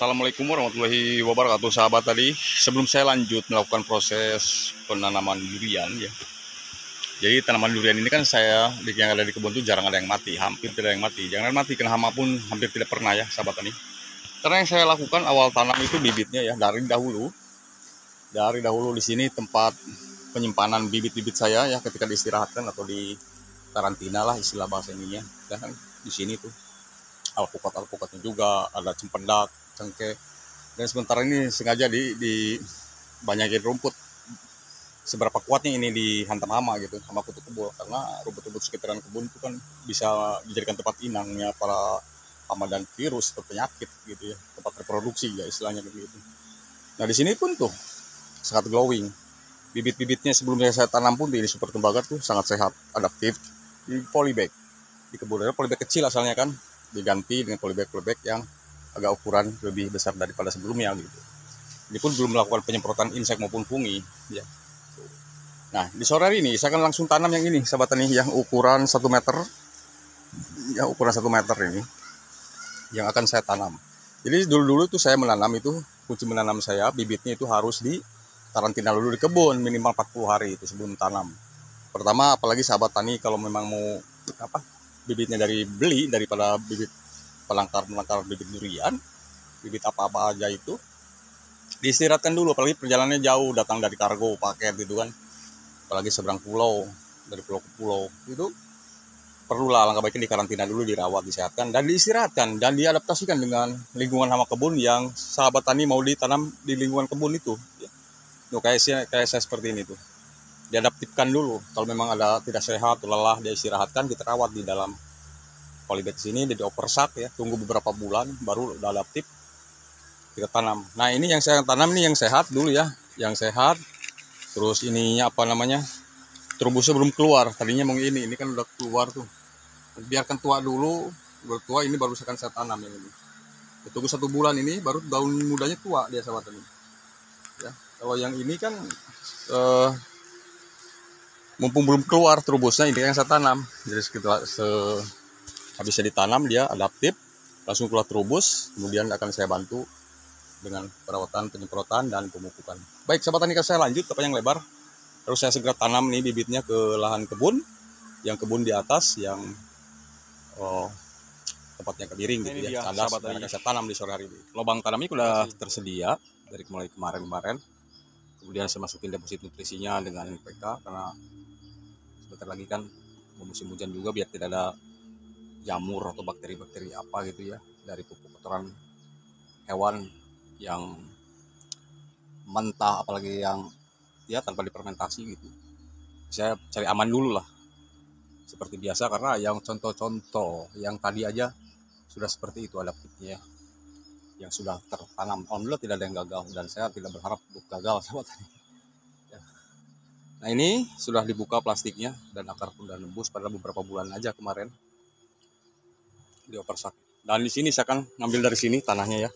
Assalamualaikum warahmatullahi wabarakatuh, sahabat. Tadi sebelum saya lanjut melakukan proses penanaman durian ya, jadi tanaman durian ini kan yang ada di kebun itu jarang ada yang mati, hampir tidak ada yang mati. Jangan mati, kena hama pun hampir tidak pernah ya, sahabat tani. Karena yang saya lakukan awal tanam itu bibitnya ya, dari dahulu di sini tempat penyimpanan bibit-bibit saya ya, ketika diistirahatkan atau di karantina lah istilah bahasa ininya. Dan di sini tuh alpukatnya juga ada cempedak, cengkeh. Dan sementara ini sengaja di banyakin rumput. Seberapa kuatnya ini dihantam hama gitu, hama kutu kebul, karena rumput-rumput sekitaran kebun itu kan bisa dijadikan tempat inangnya para hama dan virus atau penyakit gitu ya, tempat reproduksi ya istilahnya begitu. Nah di sini pun tuh sangat glowing. Bibit-bibitnya sebelumnya saya tanam pun di Super Tembaga tuh sangat sehat, adaptif, di polybag. Di kebun polybag kecil asalnya kan, diganti dengan polybag yang agak ukuran lebih besar daripada sebelumnya gitu. Ini pun belum melakukan penyemprotan insek maupun fungi ya. Nah di sore hari ini saya akan langsung tanam yang ini, sahabat tani, yang ukuran 1 meter, yang ukuran 1 meter ini yang akan saya tanam. Jadi dulu tuh saya menanam itu, kunci menanam saya bibitnya itu harus di karantina dulu di kebun minimal 40 hari itu sebelum tanam. Pertama, apalagi sahabat tani kalau memang mau bibitnya beli daripada bibit pelangkar bibit durian, bibit apa aja itu diistirahatkan dulu, apalagi perjalanannya jauh, datang dari kargo paket gitu kan, apalagi seberang pulau, dari pulau ke pulau, itu perlulah langkah baiknya di karantina dulu, dirawat, disehatkan, dan diistirahatkan, dan diadaptasikan dengan lingkungan hama kebun yang sahabat tani mau ditanam di lingkungan kebun itu ya. Kayak saya seperti ini tuh, diadaptifkan dulu. Kalau memang ada tidak sehat, lelah, dia istirahatkan, kita rawat di dalam polybag sini, di oversak ya, tunggu beberapa bulan baru udah adaptif, kita tanam. Nah ini yang saya tanam nih yang sehat dulu ya, yang sehat. Terus ininya apa namanya, terubusnya belum keluar, tadinya mau ini kan udah keluar tuh, biarkan tua dulu, bertua ini baru akan saya tanam yang ini. Tunggu 1 bulan ini baru daun mudanya tua dia, sahabat ini ya. Kalau yang ini kan mumpung belum keluar terubusnya, ini yang saya tanam. Jadi sekitar habisnya ditanam dia adaptif, langsung keluar terubus, kemudian akan saya bantu dengan perawatan, penyemprotan, dan pemupukan. Baik sahabat tani, saya lanjut ke panjang lebar. Terus saya segera tanam nih bibitnya ke lahan kebun, yang kebun di atas, yang tempatnya kebiring gitu ya, cadas, dan akan saya tanam di sore hari ini. Lubang tanamnya sudah tersedia dari mulai kemarin. Kemudian saya masukin deposit nutrisinya dengan NPK, karena sebentar lagi kan musim hujan juga, biar tidak ada jamur atau bakteri-bakteri apa gitu ya dari pupuk kotoran hewan yang mentah, apalagi yang ya tanpa difermentasi gitu. Saya cari aman dulu lah seperti biasa, karena yang contoh-contoh yang tadi aja sudah seperti itu adaptifnya ya, yang sudah tertanam. Alhamdulillah tidak ada yang gagal, dan saya tidak berharap untuk gagal sahabat tani ya. Nah ini sudah dibuka plastiknya, dan akar pun sudah nembus pada beberapa bulan aja kemarin di oversak. Dan di sini saya akan ngambil dari sini tanahnya ya,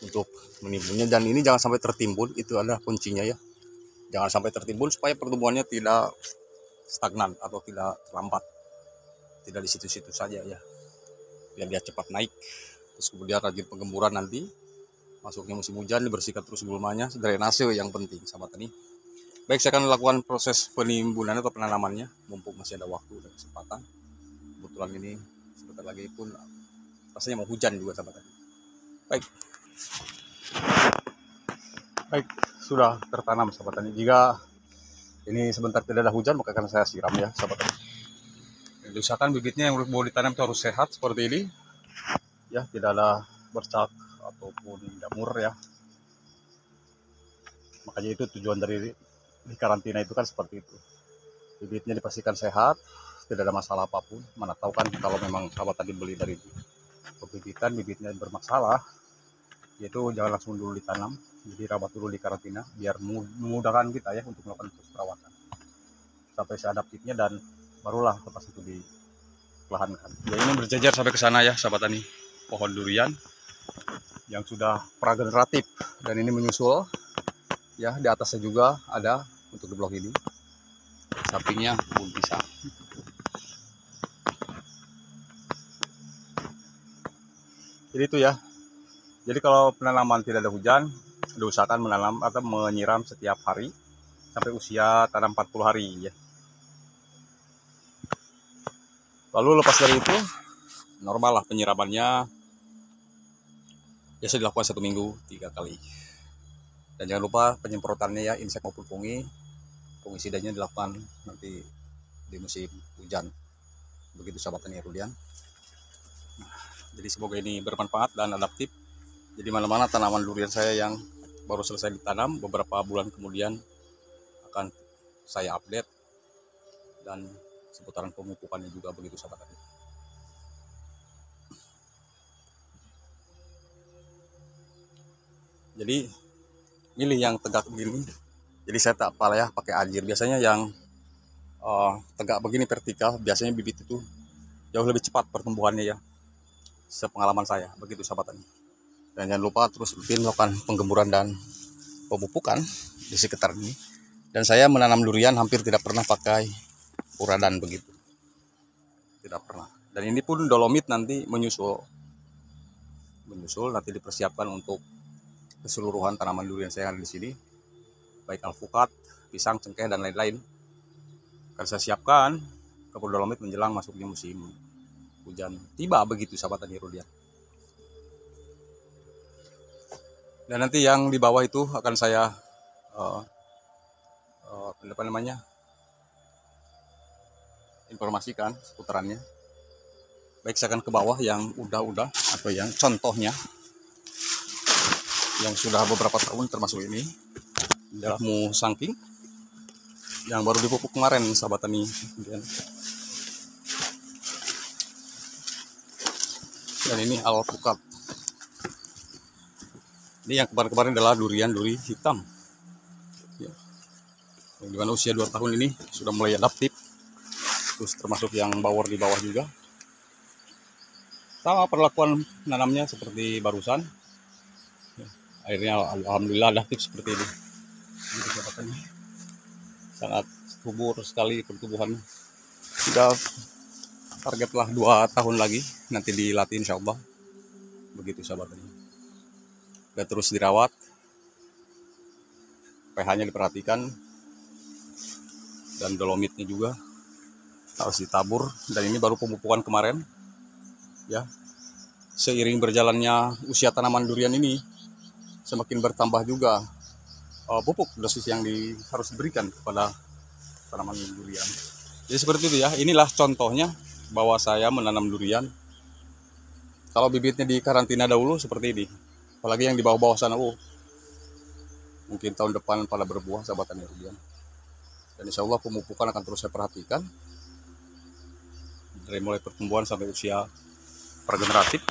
untuk menimbunnya. Dan ini jangan sampai tertimbun, itu adalah kuncinya ya, jangan sampai tertimbun supaya pertumbuhannya tidak stagnan atau tidak terlambat, tidak di situ-situ saja ya, biar dia cepat naik. Terus kemudian rajin penggemburan, nanti masuknya musim hujan dibersihkan terus gulmanya, drainase yang penting sahabat tani. Baik, saya akan lakukan proses penimbunan atau penanamannya mumpung masih ada waktu dan kesempatan. Kebetulan ini sebentar lagi pun rasanya mau hujan juga sahabat tani. Baik, sudah tertanam sahabat tani. Jika ini sebentar tidak ada hujan, maka akan saya siram ya sahabat tani. Diusahakan bibitnya yang mau ditanam itu harus sehat seperti ini ya, tidak ada bercak ataupun jamur ya. Makanya itu tujuan dari di karantina itu kan seperti itu, bibitnya dipastikan sehat, tidak ada masalah apapun. Mana tahu kan kalau memang sahabat tadi beli dari pebibitan, bibitnya bermasalah, yaitu jangan langsung dulu ditanam, jadi rawat dulu di karantina, biar memudahkan kita ya untuk melakukan proses perawatan sampai seadaptifnya, dan barulah lepas itu diperlahankan. Ya ini berjajar sampai ke sana ya sahabat tani, pohon durian yang sudah prageneratif, dan ini menyusul ya. Di atasnya juga ada untuk di blok ini, sampingnya pun bisa. Jadi itu ya, Jadi kalau penanaman tidak ada hujan, diusahakan menanam atau menyiram setiap hari sampai usia tanam 40 hari ya. Lalu lepas dari itu normal lah penyiramannya, biasa dilakukan 1 minggu 3 kali. Dan jangan lupa penyemprotannya ya, insek maupun fungisidanya dilakukan nanti di musim hujan. Begitu sahabat tani Rudian. Jadi semoga ini bermanfaat dan adaptif. Jadi mana-mana tanaman durian saya yang baru selesai ditanam, beberapa bulan kemudian akan saya update, dan seputaran pemupukannya juga begitu sahabat tani. Jadi milih yang tegak begini. Jadi saya tak apa ya pakai anjir. Biasanya yang tegak begini vertikal, biasanya bibit itu jauh lebih cepat pertumbuhannya ya. Sepengalaman saya begitu sahabat tani. Dan jangan lupa terus rutin melakukan penggemburan dan pemupukan di sekitar ini. Dan saya menanam durian hampir tidak pernah pakai uradan begitu. Tidak pernah. Dan ini pun dolomit nanti menyusul nanti dipersiapkan untuk keseluruhan tanaman durian saya yang ada di sini, baik alpukat, pisang, cengkeh dan lain-lain. Akan saya siapkan kebun dolomit menjelang masuknya musim hujan tiba begitu sahabat tani Rudian. Dan nanti yang di bawah itu akan saya informasikan seputarannya. Baik, saya akan ke bawah yang udah atau yang contohnya yang sudah beberapa tahun, termasuk ini adalah musangking yang baru dipupuk kemarin sahabat tani. Dan ini alpukat. Ini yang kemarin-kemarin adalah duri hitam ya. Yang dimana usia 2 tahun ini sudah mulai adaptif. Terus termasuk yang bawor di bawah juga. Sama perlakuan nanamnya seperti barusan. Akhirnya alhamdulillah adaptif seperti ini. Sangat subur sekali pertumbuhan. Sudah targetlah 2 tahun lagi nanti dilatih insya Allah. Begitu sahabat tani. Dan terus dirawat, pH-nya diperhatikan, dan dolomitnya juga harus ditabur. Dan ini baru pemupukan kemarin ya. Seiring berjalannya usia tanaman durian ini semakin bertambah juga pupuk dosis yang harus diberikan kepada tanaman durian. Jadi seperti itu ya. Inilah contohnya bahwa saya menanam durian. Kalau bibitnya di karantina dahulu seperti ini, apalagi yang di bawah-bawah sana, mungkin tahun depan pada berbuah sahabat tani Rudian. Dan insya Allah pemupukan akan terus saya perhatikan dari mulai pertumbuhan sampai usia prageneratif.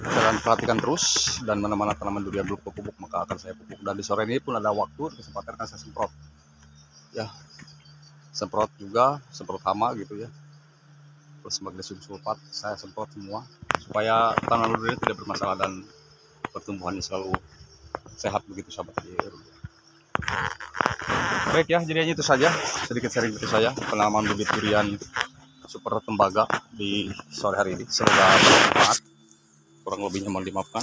Saya akan perhatikan terus, dan mana-mana tanaman durian belum pupuk maka akan saya pupuk. Dan di sore ini pun ada waktu, kesempatan akan saya semprot ya, semprot hama gitu ya, terus magnesium sulfat saya semprot semua supaya tanaman durian tidak bermasalah dan pertumbuhannya selalu sehat begitu sahabat tani. Baik ya, jadi hanya itu saja sedikit sharing dari saya penanaman bibit durian super tembaga di sore hari ini. Semoga bermanfaat, kurang lebihnya mohon dimaafkan.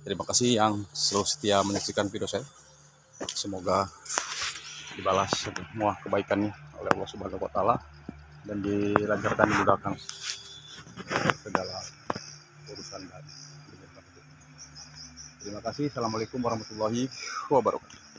Terima kasih yang selalu setia menyaksikan video saya. Semoga dibalas semua kebaikannya oleh Allah Subhanahu wa Ta'ala dan dilancarkan, dimudahkan segala urusan dan terima kasih. Assalamualaikum warahmatullahi wabarakatuh.